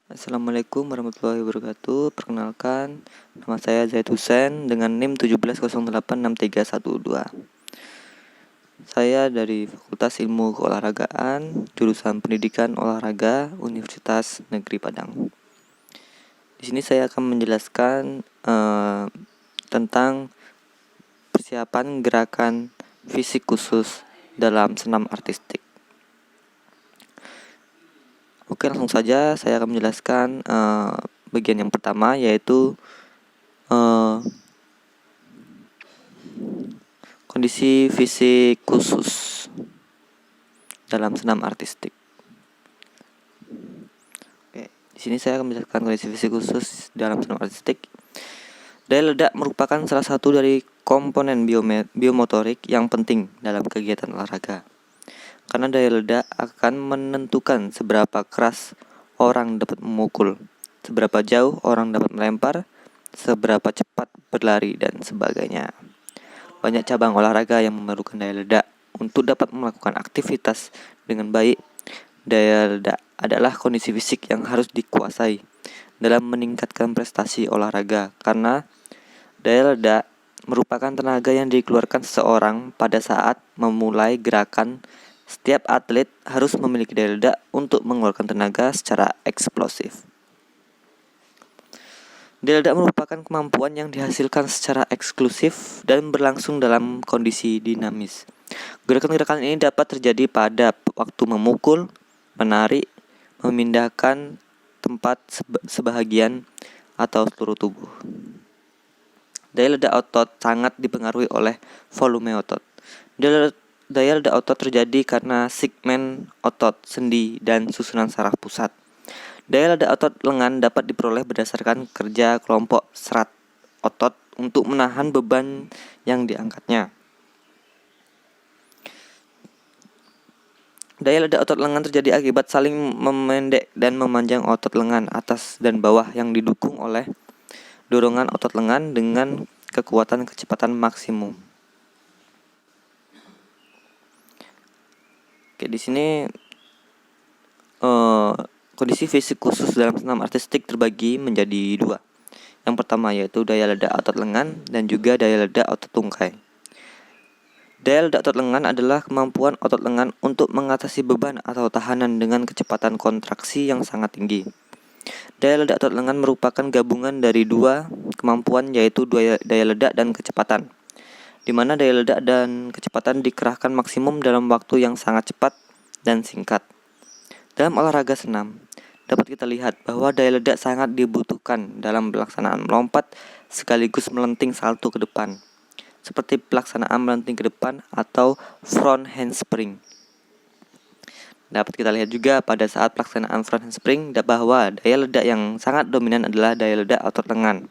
Assalamualaikum warahmatullahi wabarakatuh. Perkenalkan, nama saya Zaid Hussein dengan NIM 17086312. Saya dari Fakultas Ilmu Keolahragaan, jurusan Pendidikan Olahraga, Universitas Negeri Padang. Di sini saya akan menjelaskan tentang persiapan gerakan fisik khusus dalam senam artistik. Oke, langsung saja saya akan menjelaskan bagian yang pertama, yaitu kondisi fisik khusus dalam senam artistik. Oke, di sini saya akan menjelaskan kondisi fisik khusus dalam senam artistik. Daya ledak merupakan salah satu dari komponen biomotorik yang penting dalam kegiatan olahraga. Karena daya ledak akan menentukan seberapa keras orang dapat memukul, seberapa jauh orang dapat melempar, seberapa cepat berlari, dan sebagainya. Banyak cabang olahraga yang memerlukan daya ledak untuk dapat melakukan aktivitas dengan baik. Daya ledak adalah kondisi fisik yang harus dikuasai dalam meningkatkan prestasi olahraga, karena daya ledak merupakan tenaga yang dikeluarkan seseorang pada saat memulai gerakan. Setiap atlet harus memiliki daya ledak untuk mengeluarkan tenaga secara eksplosif. Daya ledak merupakan kemampuan yang dihasilkan secara eksklusif dan berlangsung dalam kondisi dinamis. Gerakan-gerakan ini dapat terjadi pada waktu memukul, menarik, memindahkan tempat sebahagian, atau seluruh tubuh. Daya ledak otot sangat dipengaruhi oleh volume otot. Daya ledak otot terjadi karena segmen otot, sendi, dan susunan saraf pusat. Daya ledak otot lengan dapat diperoleh berdasarkan kerja kelompok serat otot untuk menahan beban yang diangkatnya. Daya ledak otot lengan terjadi akibat saling memendek dan memanjang otot lengan atas dan bawah yang didukung oleh dorongan otot lengan dengan kekuatan kecepatan maksimum. Oke, di sini kondisi fisik khusus dalam senam artistik terbagi menjadi dua. Yang pertama yaitu daya ledak otot lengan dan juga daya ledak otot tungkai. Daya ledak otot lengan adalah kemampuan otot lengan untuk mengatasi beban atau tahanan dengan kecepatan kontraksi yang sangat tinggi. Daya ledak otot lengan merupakan gabungan dari dua kemampuan, yaitu daya ledak dan kecepatan, di mana daya ledak dan kecepatan dikerahkan maksimum dalam waktu yang sangat cepat dan singkat. Dalam olahraga senam, dapat kita lihat bahwa daya ledak sangat dibutuhkan dalam pelaksanaan melompat sekaligus melenting salto ke depan, seperti pelaksanaan melenting ke depan atau front handspring. Dapat kita lihat juga pada saat pelaksanaan front handspring bahwa daya ledak yang sangat dominan adalah daya ledak otot lengan.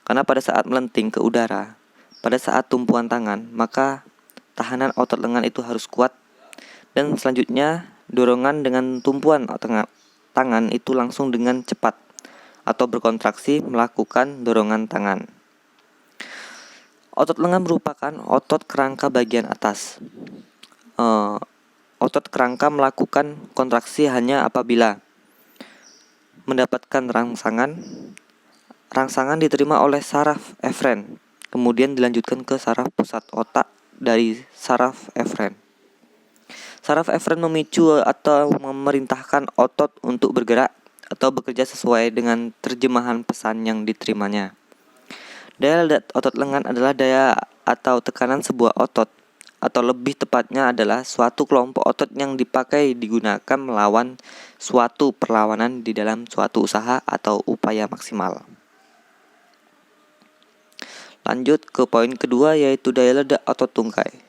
Karena pada saat melenting ke udara, pada saat tumpuan tangan, maka tahanan otot lengan itu harus kuat, dan selanjutnya dorongan dengan tumpuan tangan itu langsung dengan cepat atau berkontraksi melakukan dorongan tangan. Otot lengan merupakan otot kerangka bagian atas. Otot kerangka melakukan kontraksi hanya apabila mendapatkan rangsangan. Rangsangan diterima oleh saraf efren, kemudian dilanjutkan ke saraf pusat otak dari saraf efren. Saraf efren memicu atau memerintahkan otot untuk bergerak atau bekerja sesuai dengan terjemahan pesan yang diterimanya. Daya ledak otot lengan adalah daya atau tekanan sebuah otot, atau lebih tepatnya adalah suatu kelompok otot yang digunakan melawan suatu perlawanan di dalam suatu usaha atau upaya maksimal. Lanjut ke poin kedua, yaitu daya ledak otot tungkai.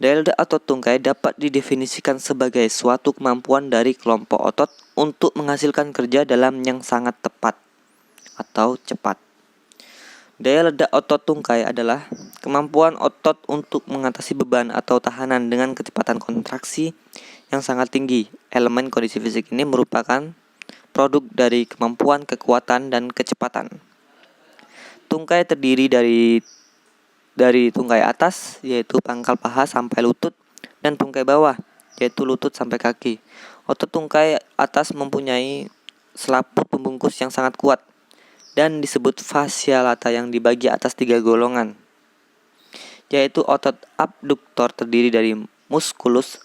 Daya ledak otot tungkai dapat didefinisikan sebagai suatu kemampuan dari kelompok otot untuk menghasilkan kerja dalam yang sangat tepat atau cepat. Daya ledak otot tungkai adalah kemampuan otot untuk mengatasi beban atau tahanan dengan kecepatan kontraksi yang sangat tinggi. Elemen kondisi fisik ini merupakan produk dari kemampuan, kekuatan, dan kecepatan. Tungkai terdiri dari tungkai atas, yaitu pangkal paha sampai lutut, dan tungkai bawah, yaitu lutut sampai kaki. Otot tungkai atas mempunyai selaput pembungkus yang sangat kuat dan disebut fascia lata yang dibagi atas 3 golongan, yaitu otot abduktor terdiri dari musculus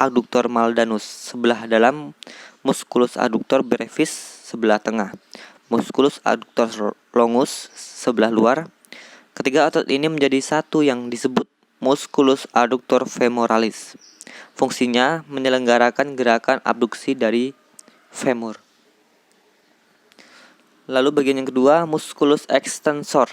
adductor malleolus sebelah dalam, musculus adductor brevis sebelah tengah, musculus adductor longus sebelah luar. Ketiga otot ini menjadi satu yang disebut musculus adductor femoralis. Fungsinya menyelenggarakan gerakan abduksi dari femur. Lalu bagian yang kedua, musculus extensor,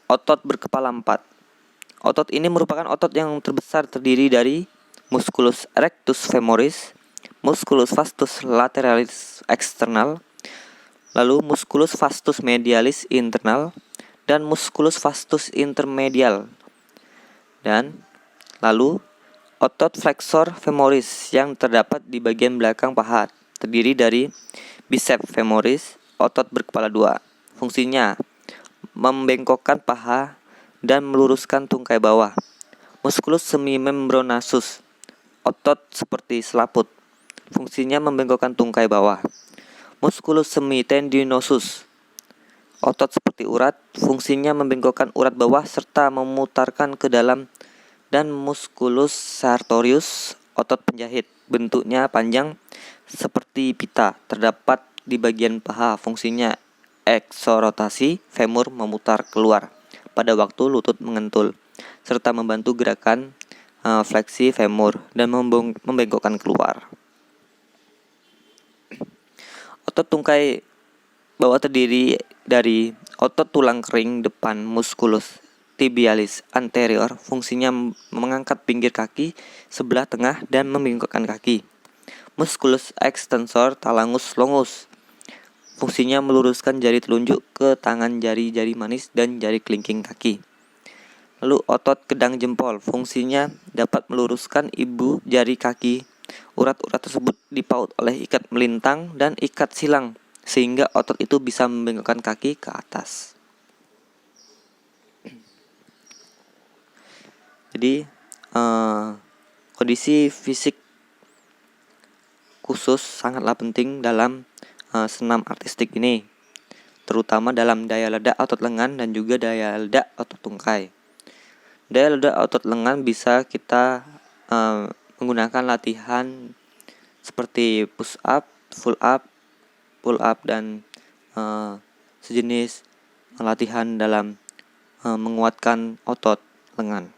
otot berkepala 4. Otot ini merupakan otot yang terbesar, terdiri dari musculus rectus femoris, musculus vastus lateralis external, lalu musculus vastus medialis internal, dan musculus vastus intermedial. Dan lalu otot flexor femoris yang terdapat di bagian belakang paha, terdiri dari biceps femoris, otot berkepala 2. Fungsinya membengkokkan paha dan meluruskan tungkai bawah. Musculus semimembranosus, otot seperti selaput. Fungsinya membengkokkan tungkai bawah. Musculus semitendinosus, otot seperti urat. Fungsinya membengkokkan urat bawah serta memutarkan ke dalam. Dan musculus sartorius, otot penjahit. Bentuknya panjang seperti pita, terdapat di bagian paha. Fungsinya eksorotasi femur memutar keluar pada waktu lutut mengentul, serta membantu gerakan fleksi femur dan membengkokkan keluar. Otot tungkai bawah terdiri dari otot tulang kering depan musculus tibialis anterior. Fungsinya mengangkat pinggir kaki sebelah tengah dan membengkokkan kaki. Musculus extensor talangus longus. Fungsinya meluruskan jari telunjuk ke tangan, jari-jari manis dan jari kelingking kaki. Lalu otot kedang jempol. Fungsinya dapat meluruskan ibu jari kaki. Urat-urat tersebut dipaut oleh ikat melintang dan ikat silang, sehingga otot itu bisa membengkokkan kaki ke atas. Jadi kondisi fisik khusus sangatlah penting dalam senam artistik ini, terutama dalam daya ledak otot lengan dan juga daya ledak otot tungkai. Daya ledak otot lengan bisa kita menggunakan latihan seperti push up, pull up dan sejenis latihan dalam menguatkan otot lengan.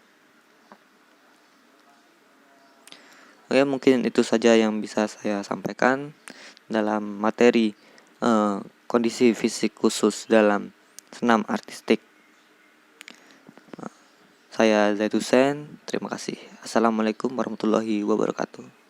Oke, mungkin itu saja yang bisa saya sampaikan dalam materi kondisi fisik khusus dalam senam artistik. Saya Zaid Hussein, terima kasih. Assalamualaikum warahmatullahi wabarakatuh.